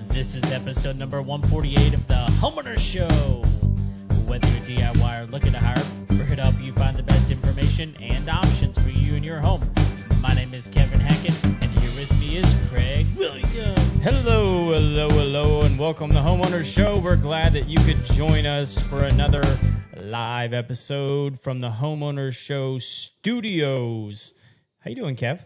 This is episode number 148 of the Homeowner Show. Whether you're DIY or looking to hire, we're here to help you find the best information and options for you and your home. My name is Kevin Hackett, and here with me is Craig Williams. Hello, and welcome to the Homeowner Show. We're glad that you could join us for another live episode from the Homeowner Show studios. How you doing, Kev?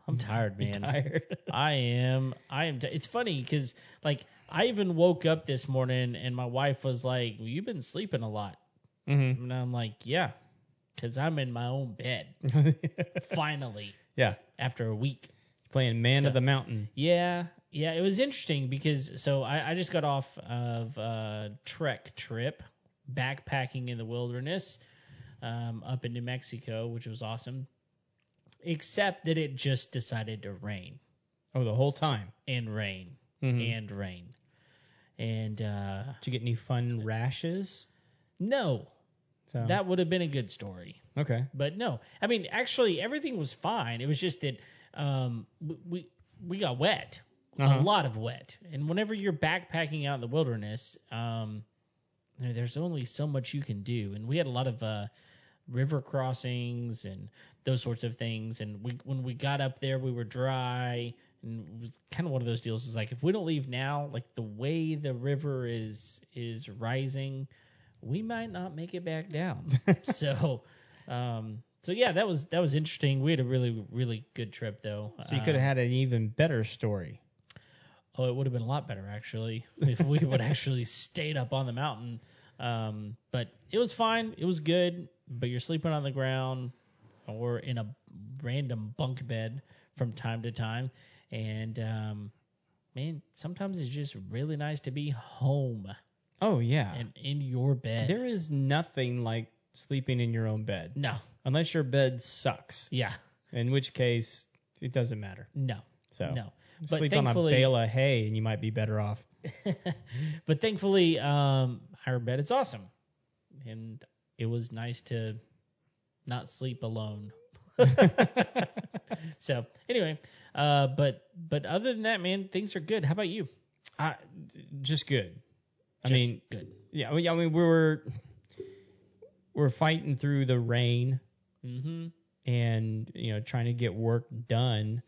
I'm tired, man. You're tired. I am. It's funny because, like, I even woke up this morning and my wife was like, well, "You've been sleeping a lot." Mm-hmm. And I'm like, "Yeah, because I'm in my own bed." Finally. Yeah. After a week. Playing Man of the Mountain. Yeah. It was interesting because I just got off of a trek trip, backpacking in the wilderness, up in New Mexico, which was awesome. Except that it just decided to rain. Oh, the whole time. And rain. Mm-hmm. And rain. And did you get any fun rashes? No. So that would have been a good story. Okay. But no. I mean, actually, everything was fine. It was just that we got wet. Uh-huh. A lot of wet. And whenever you're backpacking out in the wilderness, there's only so much you can do. And we had a lot of river crossings and those sorts of things. And when we got up there, we were dry. And it was kind of one of those deals. Is like, if we don't leave now, like the way the river is rising, we might not make it back down. So yeah, that was interesting. We had a really, really good trip though. So you could have had an even better story. Oh, it would have been a lot better actually if we would actually stayed up on the mountain. But it was fine. It was good. But you're sleeping on the ground or in a random bunk bed from time to time. And, man, sometimes it's just really nice to be home. Oh, yeah. And in your bed. There is nothing like sleeping in your own bed. No. Unless your bed sucks. Yeah. In which case, it doesn't matter. No. So no. But sleep on a bale of hay and you might be better off. But thankfully, our bed is awesome. And it was nice to not sleep alone. So anyway, but other than that, man, things are good. How about you? Just good. Good. Yeah. I mean, we're fighting through the rain, mm-hmm. and trying to get work done.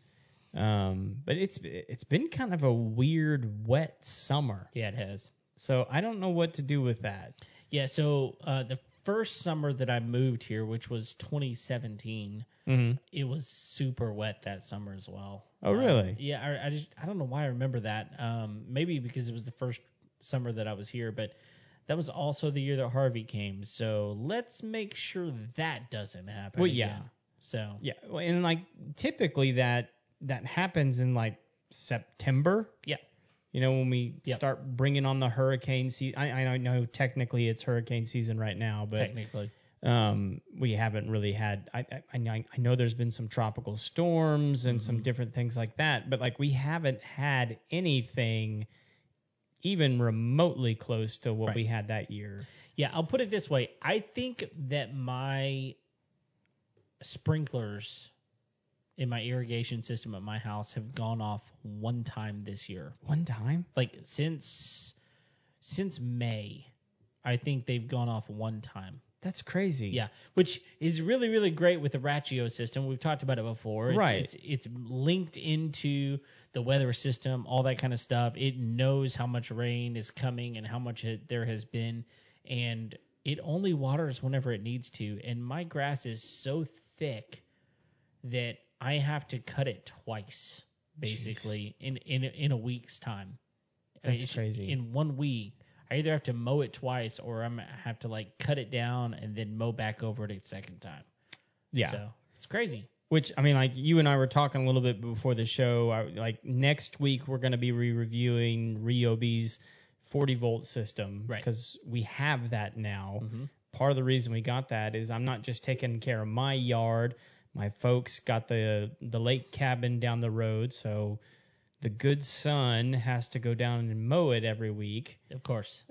But it's been kind of a weird, wet summer. Yeah, it has. So I don't know what to do with that. Yeah. So the first summer that I moved here, which was 2017, mm-hmm. It was super wet that summer as well. Oh, really? Yeah. I don't know why I remember that. Maybe because it was the first summer that I was here, but that was also the year that Harvey came. So let's make sure that doesn't happen. Well, yeah. Again. So yeah, and like typically that happens in like September. Yeah. When we start bringing on the hurricane season. I know technically it's hurricane season right now, but technically, we haven't really had. I know there's been some tropical storms and some different things like that, but like we haven't had anything even remotely close to what we had that year. Yeah, I'll put it this way. I think that my sprinklers in my irrigation system at my house have gone off one time this year. One time? Like since May, I think they've gone off one time. That's crazy. Yeah, which is really, really great with the Ratio system. We've talked about it before. It's linked into the weather system, all that kind of stuff. It knows how much rain is coming and how much there has been, and it only waters whenever it needs to. And my grass is so thick that I have to cut it twice, basically, in a week's time. That's crazy. In 1 week. I either have to mow it twice or I'm have to like cut it down and then mow back over it a second time. Yeah. So it's crazy. Which, I mean, like you and I were talking a little bit before the show. Like next week we're going to be reviewing Ryobi's 40-volt system. Right. Because we have that now. Mm-hmm. Part of the reason we got that is I'm not just taking care of my yard. My folks got the lake cabin down the road, so the good son has to go down and mow it every week. Of course.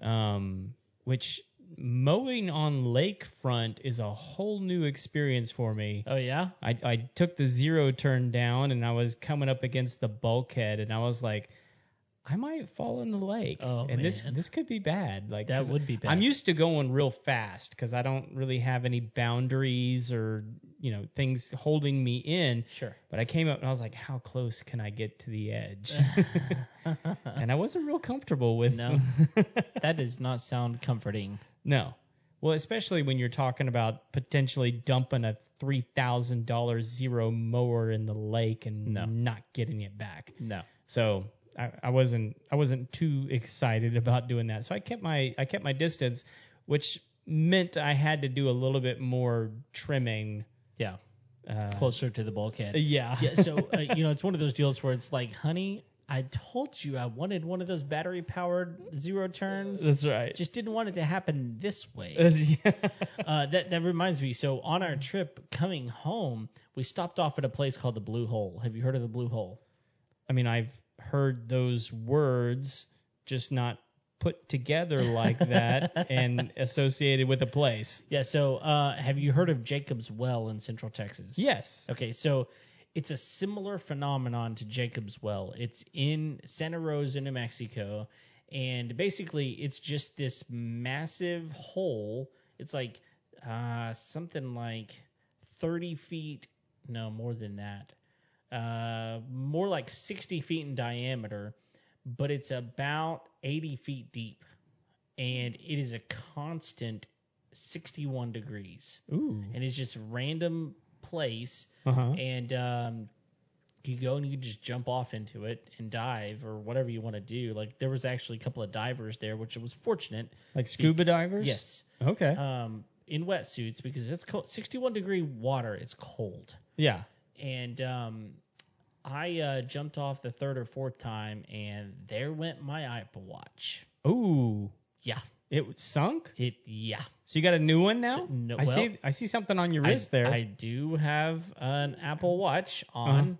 Which mowing on lakefront is a whole new experience for me. Oh yeah. I took the zero turn down, and I was coming up against the bulkhead, and I was like, I might fall in the lake. Oh, and man. this could be bad. Like, That would be bad. I'm used to going real fast because I don't really have any boundaries or things holding me in. Sure. But I came up and I was like, how close can I get to the edge? And I wasn't real comfortable with. No. That does not sound comforting. No. Well, especially when you're talking about potentially dumping a $3,000 zero mower in the lake and not getting it back. No. So I wasn't too excited about doing that. So I kept my distance, which meant I had to do a little bit more trimming. Yeah. Closer to the bulkhead. Yeah. Yeah. So it's one of those deals where it's like, honey, I told you I wanted one of those battery powered zero turns. That's right. Just didn't want it to happen this way. Yeah. That reminds me. So on our trip coming home, we stopped off at a place called the Blue Hole. Have you heard of the Blue Hole? I mean, I've heard those words, just not put together like that and associated with a place. Yeah. So have you heard of Jacob's Well in Central Texas? Yes. Okay. So it's a similar phenomenon to Jacob's Well. It's in Santa Rosa, New Mexico, and basically it's just this massive hole. It's like something like 30 feet, no, more than that, more like 60 feet in diameter, but it's about 80 feet deep, and it is a constant 61 degrees. Ooh. And it's just random place, and you go and you just jump off into it and dive or whatever you want to do. Like, there was actually a couple of divers there, which was fortunate. Like scuba divers? Yes. Okay. In wetsuits, because it's cold. 61 degree water, it's cold. Yeah. And I jumped off the third or fourth time, and there went my Apple Watch. Ooh. Yeah. It sunk? Yeah. So you got a new one now? So, no, I see something on your wrist there. I do have an Apple Watch on,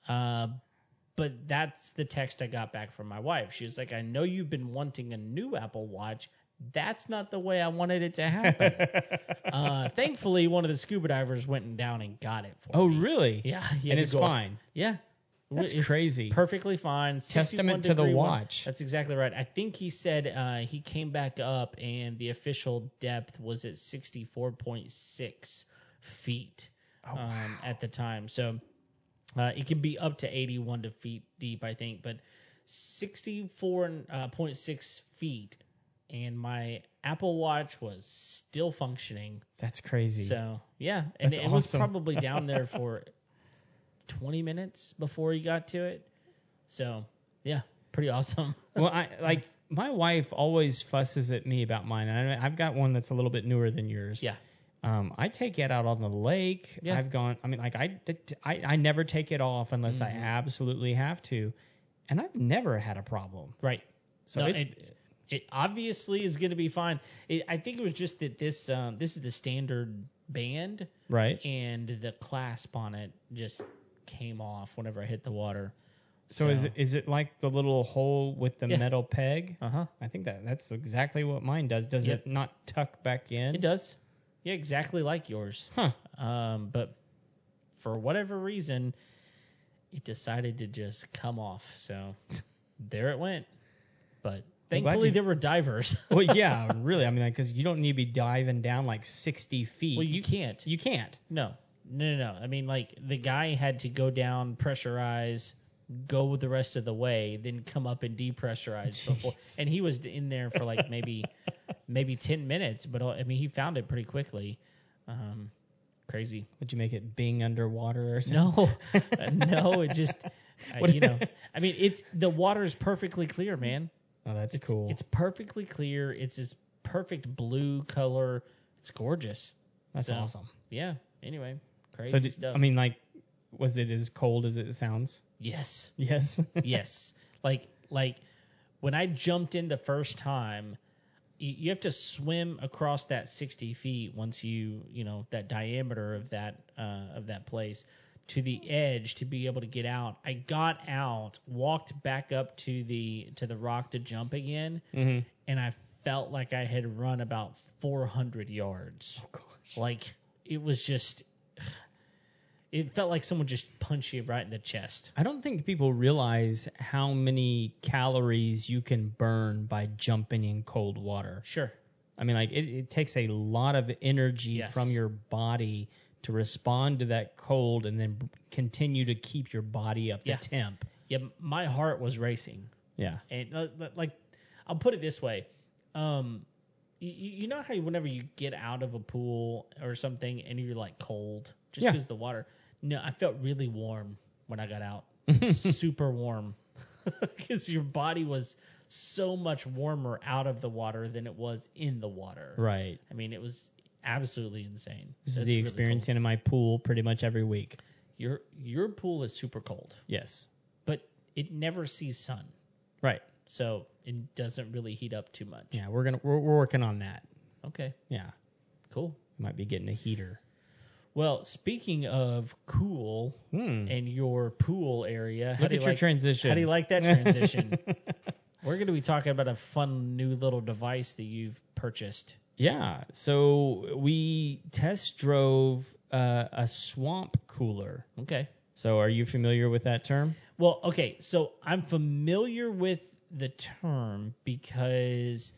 but that's the text I got back from my wife. She was like, I know you've been wanting a new Apple Watch. That's not the way I wanted it to happen. Thankfully, one of the scuba divers went down and got it for me. Oh, really? Yeah. And it's fine. Yeah. That's It's crazy. Perfectly fine. Testament to the 61 watch. That's exactly right. I think he said he came back up and the official depth was at 64.6 feet at the time. So it can be up to 81 feet deep, I think, but 64.6 feet, and my Apple Watch was still functioning. That's crazy. So, yeah. And That's it was awesome. probably down there for 20 minutes before he got to it. So, yeah, pretty awesome. Well, my wife always fusses at me about mine. I've got one that's a little bit newer than yours. Yeah. I take it out on the lake. Yeah. I never take it off unless I absolutely have to, and I've never had a problem. Right. So No, it obviously is going to be fine. I think it was just that this is the standard band, right, and the clasp on it just came off whenever I hit the water. So is it like the little hole with the metal peg? Uh-huh. I think that's exactly what mine does. Does it not tuck back in? It does. Yeah, exactly like yours. Huh. But for whatever reason, it decided to just come off. So there it went. But thankfully there were divers. Well, yeah, really. I mean, because you don't need to be diving down like 60 feet. Well, you can't. You can't. No. I mean, like, the guy had to go down, pressurize, go the rest of the way, then come up and depressurize before. And he was in there for like maybe 10 minutes, but I mean, he found it pretty quickly. Crazy. Would you make it Bing underwater or something? No, it just, I mean, the water is perfectly clear, man. Oh, that's cool. It's perfectly clear. It's this perfect blue color. It's gorgeous. That's awesome. Yeah. Anyway, crazy stuff. I mean, like, was it as cold as it sounds? Yes. Yes. Yes. Like when I jumped in the first time, you have to swim across that 60 feet once that diameter of that place to the edge to be able to get out. I got out, walked back up to the rock to jump again, and I felt like I had run about 400 yards. Oh, gosh. Like, it was just, it felt like someone just punched you right in the chest. I don't think people realize how many calories you can burn by jumping in cold water. Sure. I mean, like, it takes a lot of energy Yes. from your body to respond to that cold and then continue to keep your body up to Yeah. temp. Yeah, my heart was racing. Yeah. And, like, I'll put it this way. You know how whenever you get out of a pool or something and you're, like, cold just Yeah. because the water. No, I felt really warm when I got out. Super warm. Because your body was so much warmer out of the water than it was in the water. Right. I mean, it was absolutely insane. This That's is the really experience cold. in my pool pretty much every week. Your pool is super cold, Yes. but it never sees sun, Right. so it doesn't really heat up too much. Yeah, we're working on that. Okay, Yeah. cool. Might be getting a heater. Well, speaking of cool and your pool area, Look at your transition. How do you like that transition? We're going to be talking about a fun new little device that you've purchased. Yeah. So we test drove a swamp cooler. Okay. So are you familiar with that term? Well, okay, so I'm familiar with the term because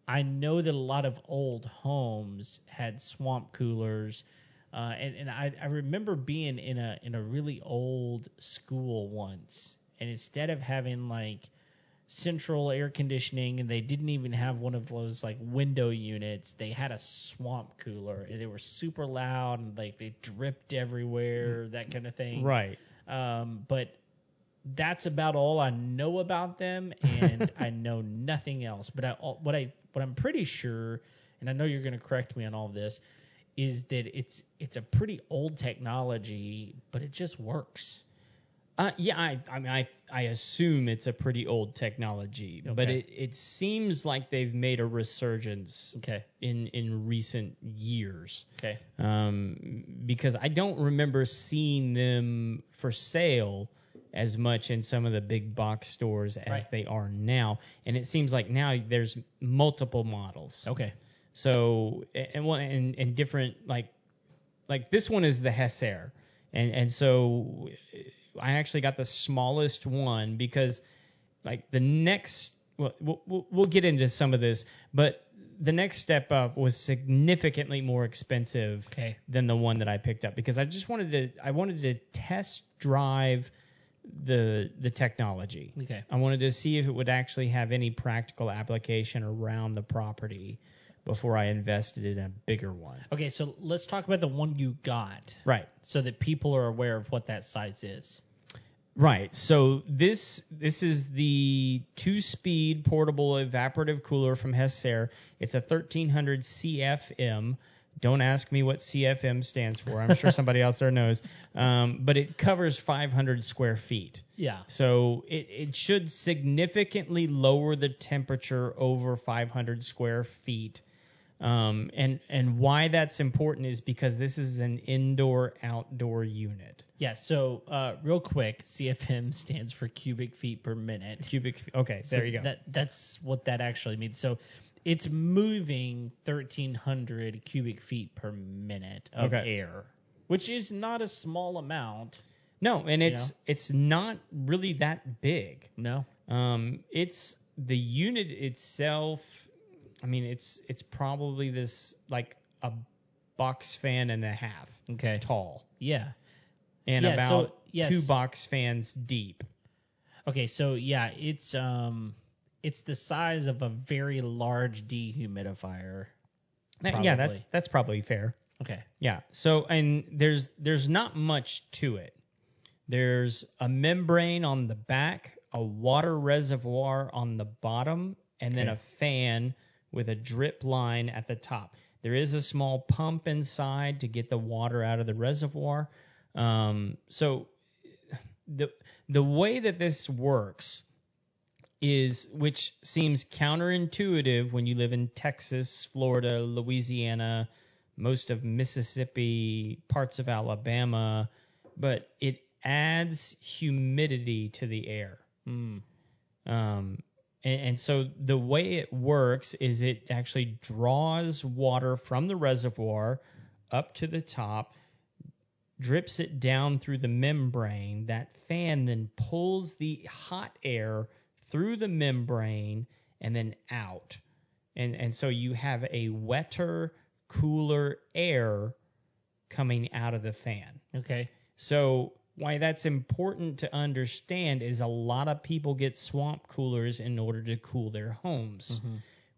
I know that a lot of old homes had swamp coolers, and I remember being in a really old school once, and instead of having like central air conditioning, and they didn't even have one of those like window units, they had a swamp cooler, and they were super loud, and like they dripped everywhere, that kind of thing. Right. But that's about all I know about them, and I know nothing else. But what I'm pretty sure, and I know you're going to correct me on all of this, is that it's a pretty old technology, but it just works. Yeah, I mean, I assume it's a pretty old technology, but Okay. it seems like they've made a resurgence Okay. in recent years. Okay. Because I don't remember seeing them for sale as much in some of the big box stores as Right. they are now, and it seems like now there's multiple models. Okay. So and different like this one is the Hessaire, and so I actually got the smallest one because like the next we'll get into some of this, but the next step up was significantly more expensive Okay. than the one that I picked up because I wanted to test drive the technology. Okay. I wanted to see if it would actually have any practical application around the property before I invested in a bigger one. Okay. So let's talk about the one you got, Right. so that people are aware of what that size is. Right. So this is the 2-speed portable evaporative cooler from Hessaire. It's a 1300 CFM. Don't ask me what CFM stands for. I'm sure somebody else there knows. But it covers 500 square feet. Yeah. So it should significantly lower the temperature over 500 square feet. And why that's important is because this is an indoor-outdoor unit. Yeah. So real quick, CFM stands for cubic feet per minute. Okay, there you go. That's what that actually means. So it's moving 1,300 cubic feet per minute of air, which is not a small amount. No, and it's not really that big. No. It's the unit itself. I mean, it's probably this like a box fan and a half tall. Yeah. And Yeah, about so, yes. 2 box fans deep. Okay, so yeah, it's the size of a very large dehumidifier. Yeah, Probably. that's probably fair. Okay. Yeah. So and there's not much to it. There's a membrane on the back, a water reservoir on the bottom, and then a fan with a drip line at the top. There is a small pump inside to get the water out of the reservoir. So the way that this works is, which seems counterintuitive when you live in Texas, Florida, Louisiana, most of Mississippi, parts of Alabama, but it adds humidity to the air. And so the way it works is it actually draws water from the reservoir up to the top, drips it down through the membrane. That fan then pulls the hot air through the membrane and then out. And so you have a wetter, cooler air coming out of the fan. Okay. So why that's important to understand is a lot of people get swamp coolers in order to cool their homes,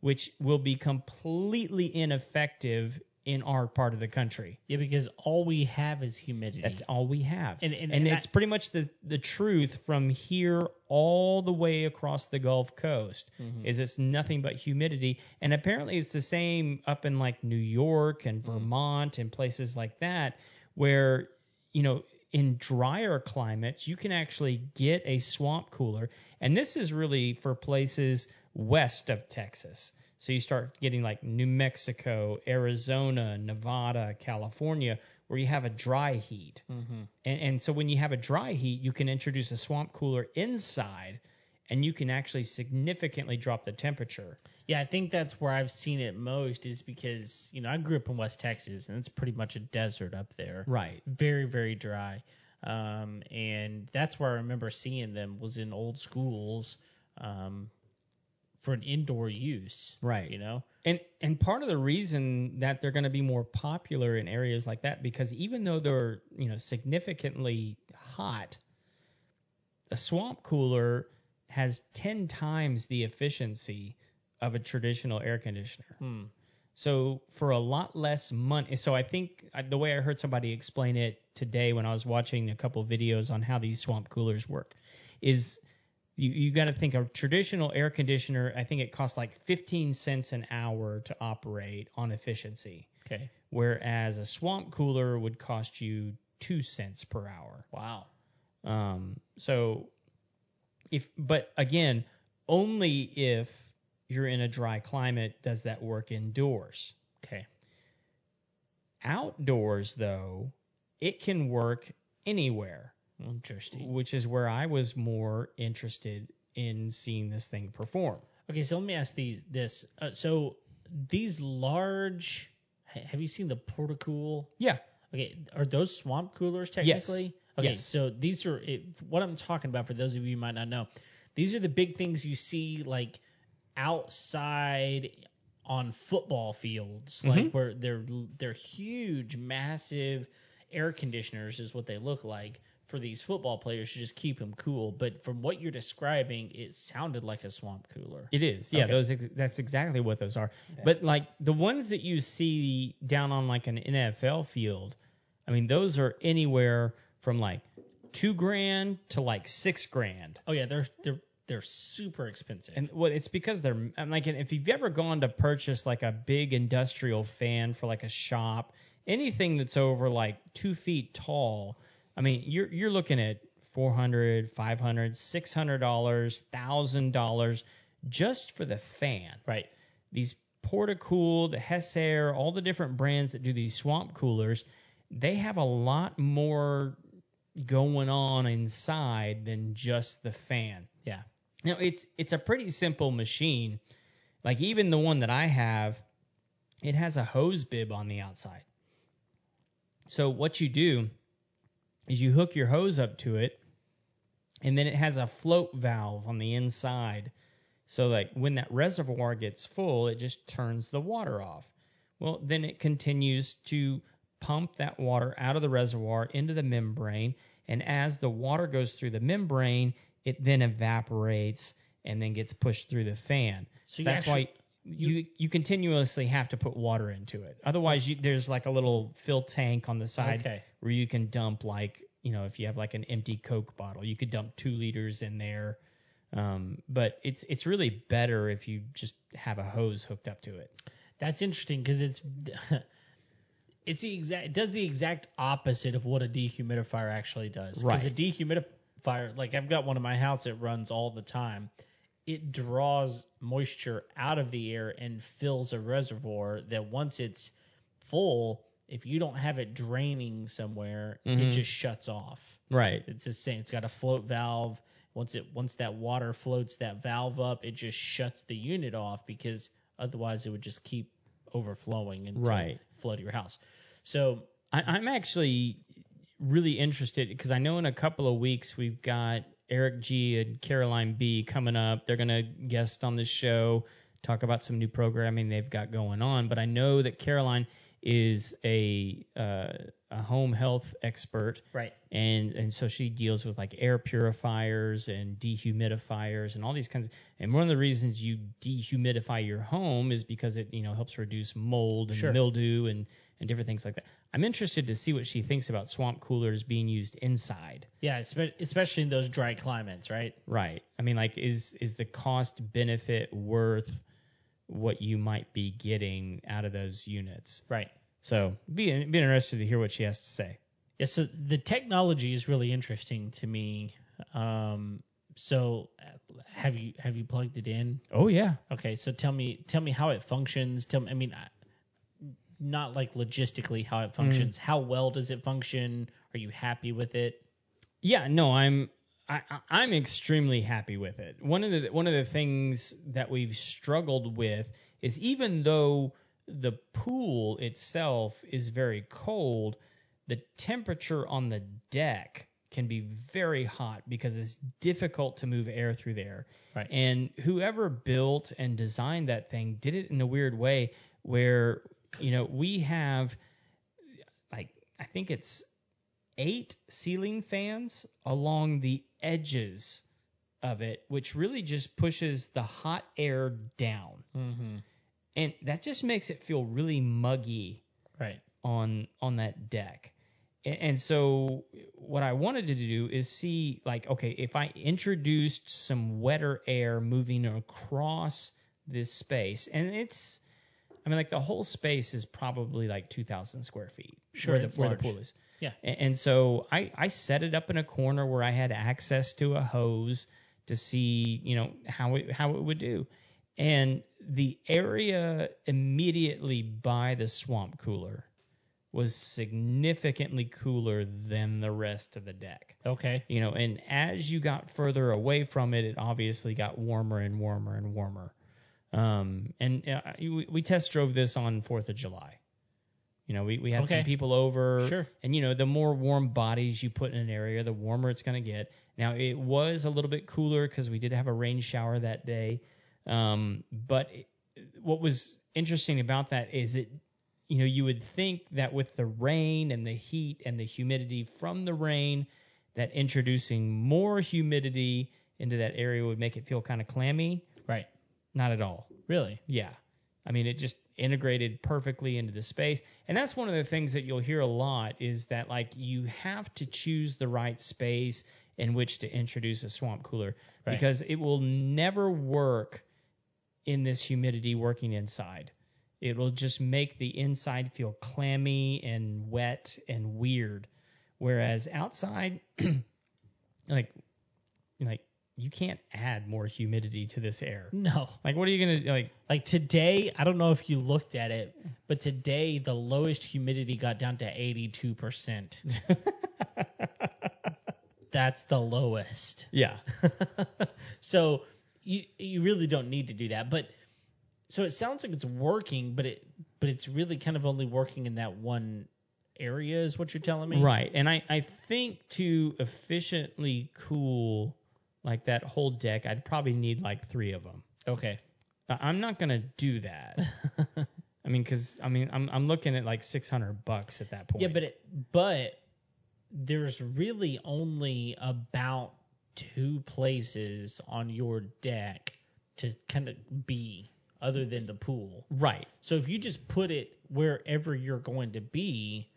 which will be completely ineffective in our part of the country. Yeah, because all we have is humidity. That's all we have. And it's pretty much the truth from here all the way across the Gulf Coast is it's nothing but humidity. And apparently it's the same up in like New York and Vermont and places like that where, you know, in drier climates, you can actually get a swamp cooler. And this is really for places west of Texas. So you start getting like New Mexico, Arizona, Nevada, California, where you have a dry heat. And so when you have a dry heat, you can introduce a swamp cooler inside, and you can actually significantly drop the temperature. Yeah, I think that's where I've seen it most is because, you know, I grew up in West Texas, and it's pretty much a desert up there. Right. Very, very dry. And that's where I remember seeing them was in old schools for an indoor use. Right. You know? And part of the reason that they're going to be more popular in areas like that, because even though they're, you know, significantly hot, a swamp cooler has 10 times the efficiency of a traditional air conditioner. So for a lot less money, so I think the way I heard somebody explain it today when I was watching a couple of videos on how these swamp coolers work is you got to think a traditional air conditioner, I think it costs like 15 cents an hour to operate on efficiency. Okay. Whereas a swamp cooler would cost you 2 cents per hour. Wow. But again, only if you're in a dry climate does that work indoors. Okay. Outdoors, though, it can work anywhere. Interesting. Which is where I was more interested in seeing this thing perform. Okay, so let me ask this. So these large, have you seen the Portacool? Yeah. Okay, are those swamp coolers technically? Yes. Okay, Yes. so these are what I'm talking about for those of you who might not know. These are the big things you see like outside on football fields, like where they're huge, massive air conditioners is what they look like for these football players to just keep them cool. But from what you're describing, it sounded like a swamp cooler. It is. Yeah, Okay. that's exactly what those are. Okay. But like the ones that you see down on like an NFL field, I mean, those are anywhere from like $2,000 to like $6,000. Oh yeah, they're super expensive. And what it's because they're like, if you've ever gone to purchase like a big industrial fan for like a shop, anything that's over like 2 feet tall, I mean, you're looking at $400, $500, $600, $1,000 just for the fan. Right. These Portacool, the Hessaire, all the different brands that do these swamp coolers, they have a lot more going on inside than just the fan. Yeah. Now, it's a pretty simple machine. Like even the one that I have, it has a hose bib on the outside. So what you do is you hook your hose up to it, and then it has a float valve on the inside. So like when that reservoir gets full, it just turns the water off. Well, then it continues to pump that water out of the reservoir into the membrane, and as the water goes through the membrane, it then evaporates and then gets pushed through the fan. So that's why you continuously have to put water into it. Otherwise, there's like a little fill tank on the side where you can dump like, you know, if you have like an empty Coke bottle, you could dump 2 liters in there. But it's really better if you just have a hose hooked up to it. That's interesting because it does the exact opposite of what a dehumidifier actually does. Because a dehumidifier, like I've got one in my house that runs all the time. It draws moisture out of the air and fills a reservoir that once it's full, if you don't have it draining somewhere, it just shuts off. Right. It's the same. It's got a float valve. once that water floats that valve up, it just shuts the unit off, because otherwise it would just keep overflowing and flood your house. So I'm actually really interested, because I know in a couple of weeks we've got Eric G and Caroline B coming up. They're going to guest on the show, talk about some new programming they've got going on. But I know that Caroline is a home health expert, right? And so she deals with like air purifiers and dehumidifiers and all these kinds of. And one of the reasons you dehumidify your home is because it helps reduce mold and mildew and different things like that. I'm interested to see what she thinks about swamp coolers being used inside. Yeah, especially in those dry climates, right? Right. I mean, like, is the cost benefit worth what you might be getting out of those units? Right. So be interested to hear what she has to say. Yeah. So the technology is really interesting to me. So have you plugged it in? Oh yeah. Okay. So tell me how it functions. Not like logistically how it functions. How well does it function? Are you happy with it? Yeah, no, I'm extremely happy with it. One of the things that we've struggled with is, even though the pool itself is very cold, the temperature on the deck can be very hot because it's difficult to move air through there. Right. And whoever built and designed that thing did it in a weird way where we have, like, I think it's 8 ceiling fans along the edges of it, which really just pushes the hot air down. Mm-hmm. And that just makes it feel really muggy, right, on that deck. And so what I wanted to do is see, like, okay, if I introduced some wetter air moving across this space, and the whole space is probably like 2,000 square feet. Sure, where the pool is. Yeah. And so I set it up in a corner where I had access to a hose to see, how it would do. And the area immediately by the swamp cooler was significantly cooler than the rest of the deck. Okay. And as you got further away from it, it obviously got warmer and warmer and warmer. We test drove this on 4th of July. We had some people over. Sure. And, the more warm bodies you put in an area, the warmer it's going to get. Now, it was a little bit cooler because we did have a rain shower that day. But what was interesting about that is you would think that with the rain and the heat and the humidity from the rain, that introducing more humidity into that area would make it feel kind of clammy. Right. Not at all. Really? Yeah. I mean, it just integrated perfectly into the space. And that's one of the things that you'll hear a lot, is that, like, you have to choose the right space in which to introduce a swamp cooler, right, because it will never work in this humidity working inside. It will just make the inside feel clammy and wet and weird. Whereas outside, like you can't add more humidity to this air. No. Like, what are you going to, like today, I don't know if you looked at it, but today the lowest humidity got down to 82%. That's the lowest. Yeah. So you really don't need to do that. But so it sounds like it's working, but it's really kind of only working in that one area, is what you're telling me? Right. And I think to efficiently cool like that whole deck, I'd probably need like 3 of them. Okay. I'm not going to do that. I'm looking at like $600 at that point. Yeah, but there's really only about 2 places on your deck to kind of be other than the pool. Right. So if you just put it wherever you're going to be,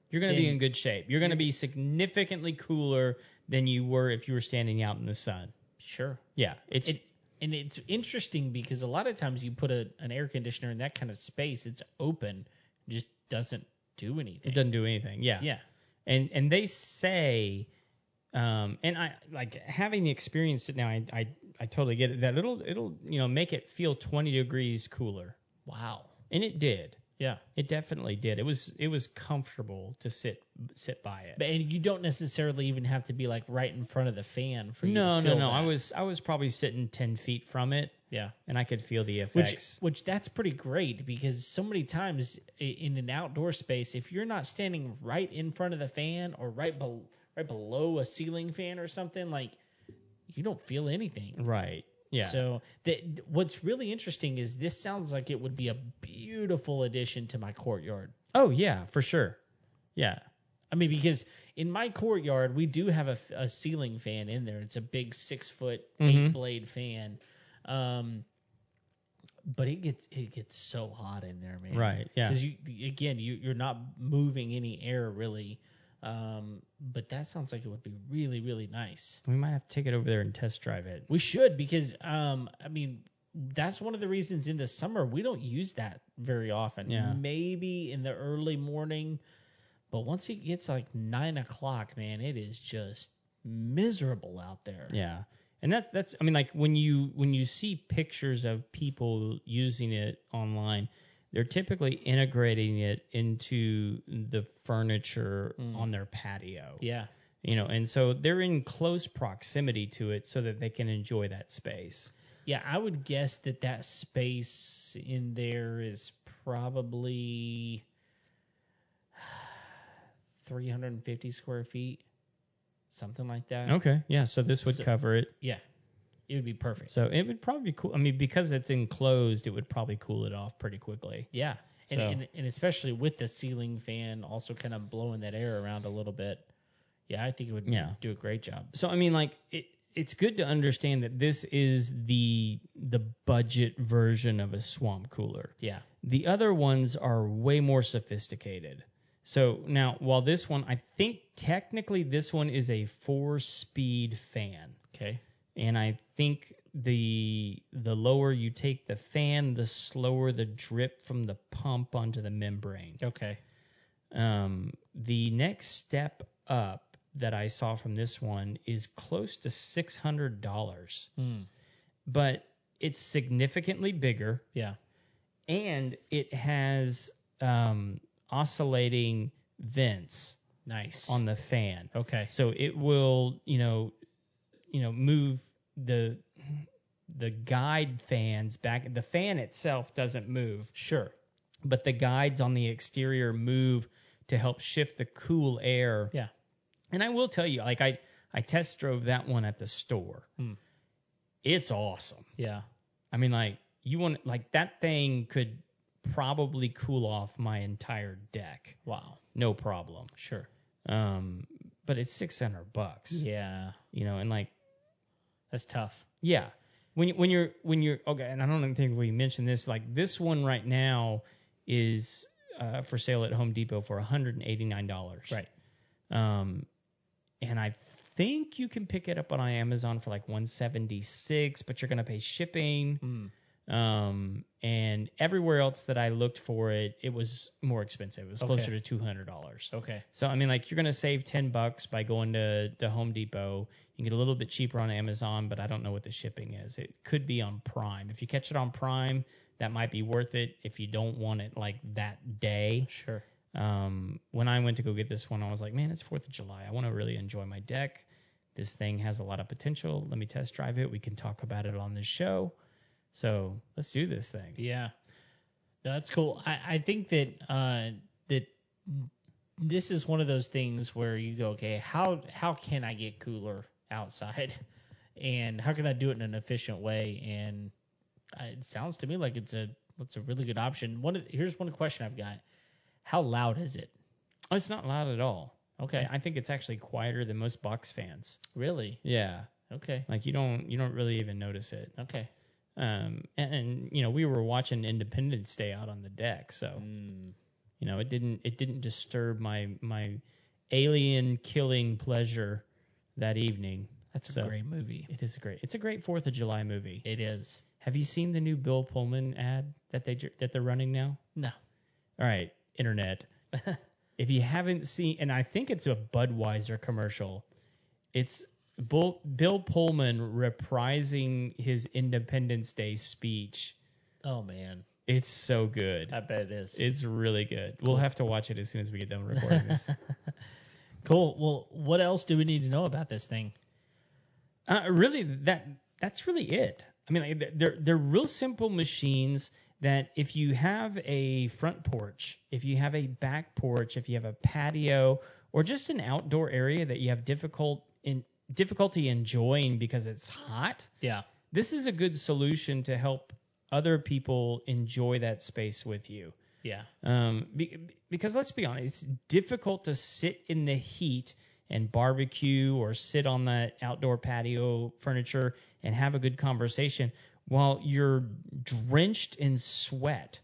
you're going to be in good shape. You're going to be significantly cooler than you were if you were standing out in the sun. Sure. Yeah. It's interesting because a lot of times you put an air conditioner in that kind of space, it's open, it just doesn't do anything. It doesn't do anything. Yeah. Yeah. And they say, and I, like, having experienced it now, I totally get it, that it'll make it feel 20 degrees cooler. Wow. And it did. Yeah. It definitely did. It was comfortable to sit by it. And you don't necessarily even have to be like right in front of the fan for you to feel No. that. I was probably sitting 10 feet from it. Yeah. And I could feel the effects. Which that's pretty great because so many times in an outdoor space, if you're not standing right in front of the fan or right below a ceiling fan or something, like you don't feel anything. Right. Yeah. So what's really interesting is this sounds like it would be a beautiful addition to my courtyard. Oh yeah, for sure. Yeah. I mean, because in my courtyard we do have a ceiling fan in there. It's a big 6-foot 8-blade fan. But it gets so hot in there, man. Right. Yeah. Because you're not moving any air really. But that sounds like it would be really, really nice. We might have to take it over there and test drive it. We should because I mean that's one of the reasons in the summer we don't use that very often. Yeah. Maybe in the early morning, but once it gets like 9 o'clock, man, it is just miserable out there. Yeah. And that's I mean, like when you see pictures of people using it online, they're typically integrating it into the furniture on their patio. Yeah. And so they're in close proximity to it so that they can enjoy that space. Yeah, I would guess that space in there is probably 350 square feet, something like that. Okay. Yeah. So this would cover it. Yeah, it would be perfect. So it would probably be cool. I mean, because it's enclosed, it would probably cool it off pretty quickly. Yeah. And especially with the ceiling fan also kind of blowing that air around a little bit. Yeah, I think it would do a great job. So, I mean, like, it's good to understand that this is the budget version of a swamp cooler. Yeah. The other ones are way more sophisticated. So now, while this one, I think technically this one is a 4-speed fan. Okay. And I think the lower you take the fan, the slower the drip from the pump onto the membrane. Okay. The next step up that I saw from this one is close to $600. But it's significantly bigger. Yeah. And it has oscillating vents. Nice. On the fan. Okay. So it will, move the guide fans back. The fan itself doesn't move. Sure. But the guides on the exterior move to help shift the cool air. Yeah. And I will tell you, like I test drove that one at the store. It's awesome. Yeah. I mean, like that thing could probably cool off my entire deck. Wow. No problem. Sure. But it's $600. Yeah. And like that's tough. Yeah. When you're okay, and I don't think we mentioned this. Like this one right now is for sale at Home Depot for $189. Right. And I think you can pick it up on Amazon for like $176, but you're gonna pay shipping. And everywhere else that I looked for it, it was more expensive. It was closer to $200. Okay. So I mean, like you're gonna save $10 by going to Home Depot. You can get a little bit cheaper on Amazon, but I don't know what the shipping is. It could be on Prime. If you catch it on Prime, that might be worth it. If you don't want it like that day. Sure. When I went to go get this one, I was like, man, it's 4th of July. I want to really enjoy my deck. This thing has a lot of potential. Let me test drive it. We can talk about it on this show. So let's do this thing. Yeah. No, that's cool. I think that that this is one of those things where you go, okay, how can I get cooler outside, and how can I do it in an efficient way? And it sounds to me like it's a really good option. Here's one question I've got: how loud is it? Oh, it's not loud at all. Okay. I think it's actually quieter than most box fans. Really? Yeah. Okay. Like you don't really even notice it. Okay. And we were watching Independence Day out on the deck, so it didn't disturb my alien killing pleasure that evening. That's a great movie. It's a great 4th of July movie. It is. Have you seen the new Bill Pullman ad that they're running now? No. All right, internet. If you haven't seen, and I think it's a Budweiser commercial, it's Bill Pullman reprising his Independence Day speech. Oh man. It's so good. I bet it is. It's really good. We'll have to watch it as soon as we get done recording this. Cool. Well, what else do we need to know about this thing? Really, that's really it. I mean, like, they're real simple machines that if you have a front porch, if you have a back porch, if you have a patio, or just an outdoor area that you have difficulty enjoying because it's hot, Yeah. this is a good solution to help other people enjoy that space with you. Yeah. Because let's be honest, it's difficult to sit in the heat and barbecue or sit on that outdoor patio furniture and have a good conversation while you're drenched in sweat.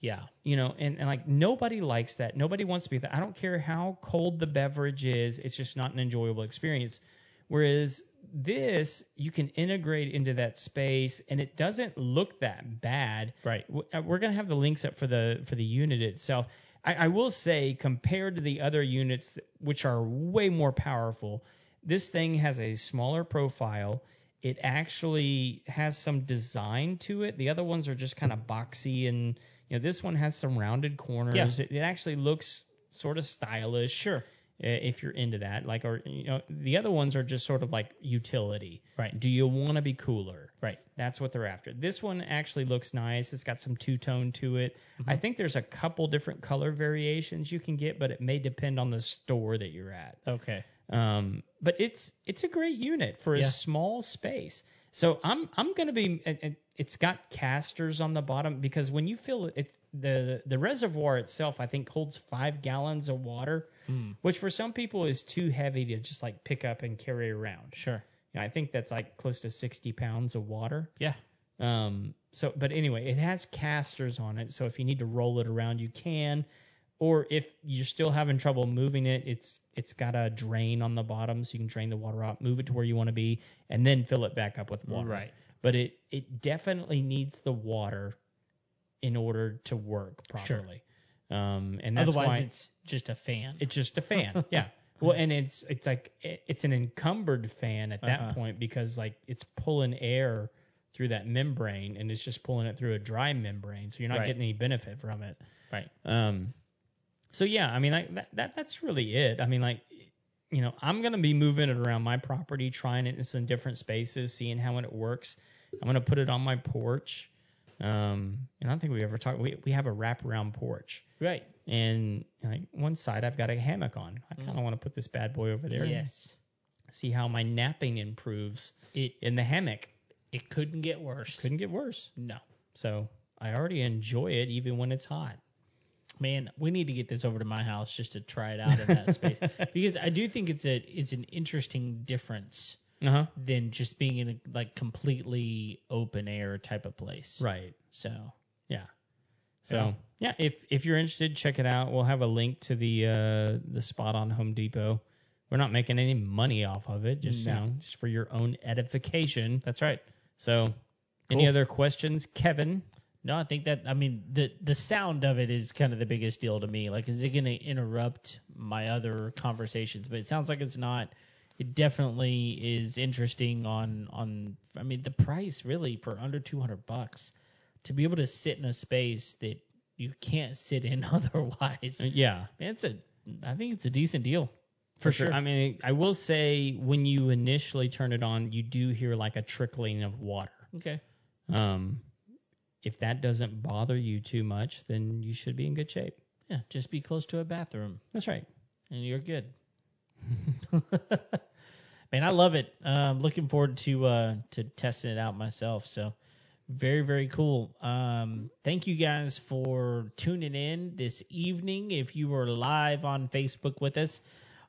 Yeah. You know, and like nobody likes that. Nobody wants to be that. I don't care how cold the beverage is. It's just not an enjoyable experience. Whereas this, you can integrate into that space, and it doesn't look that bad. Right. We're going to have the links up for the unit itself. I will say, compared to the other units, which are way more powerful, this thing has a smaller profile. It actually has some design to it. The other ones are just kind of boxy, and this one has some rounded corners. Yeah. It actually looks sort of stylish. Sure. If you're into that, the other ones are just sort of like utility. Right. Do you want to be cooler? Right. That's what they're after. This one actually looks nice. It's got some two-tone to it. Mm-hmm. I think there's a couple different color variations you can get, but it may depend on the store that you're at. Okay. But it's a great unit for a small space. So I'm going to be. It's got casters on the bottom because when you fill it, it's the reservoir itself. I think holds 5 gallons of water, which for some people is too heavy to just like pick up and carry around. Sure. I think that's like close to 60 pounds of water. Yeah. But anyway, it has casters on it, so if you need to roll it around, you can. Or if you're still having trouble moving it, it's got a drain on the bottom, so you can drain the water out, move it to where you want to be, and then fill it back up with water. Right. But it definitely needs the water in order to work properly. Sure. And that's otherwise why it's just a fan. It's just a fan. Yeah. Well, and it's like it's an encumbered fan at that point because like it's pulling air through that membrane and it's just pulling it through a dry membrane, so you're not getting any benefit from it. Right. So yeah, I mean like that's really it. I mean like I'm gonna be moving it around my property, trying it in some different spaces, seeing how it works. I'm gonna put it on my porch. And I don't think we ever talked. We have a wraparound porch. Right. And like one side I've got a hammock on. I kind of want to put this bad boy over there. Yes. See how my napping improves in the hammock. It couldn't get worse. Couldn't get worse. No. So I already enjoy it even when it's hot. Man, we need to get this over to my house just to try it out in that space because I do think it's an interesting difference than just being in a like completely open air type of place. Right. So yeah. So yeah, if you're interested, check it out. We'll have a link to the spot on Home Depot. We're not making any money off of it, just just for your own edification. That's right. So, any other questions, Kevin? No, I think the sound of it is kind of the biggest deal to me. Like, is it going to interrupt my other conversations? But it sounds like it's not. It definitely is interesting on the price really for under $200 to be able to sit in a space that you can't sit in otherwise. Yeah. I think it's a decent deal. For sure. I mean, I will say when you initially turn it on, you do hear like a trickling of water. Okay. If that doesn't bother you too much, then you should be in good shape. Yeah, just be close to a bathroom. That's right. And you're good. Man, I love it. Looking forward to testing it out myself. So very, very cool. Thank you guys for tuning in this evening. If you were live on Facebook with us,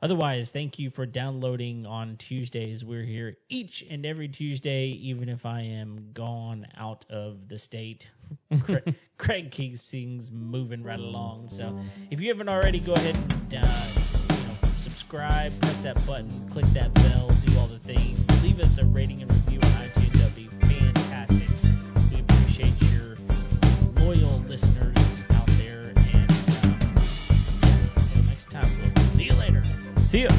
otherwise, thank you for downloading on Tuesdays. We're here each and every Tuesday, even if I am gone out of the state. Craig keeps things moving right along. So if you haven't already, go ahead and subscribe, press that button, click that bell, do all the things. Leave us a rating and review on iTunes. That would be fantastic. We appreciate your loyal listeners out there. And until next time, we'll see you later. See ya.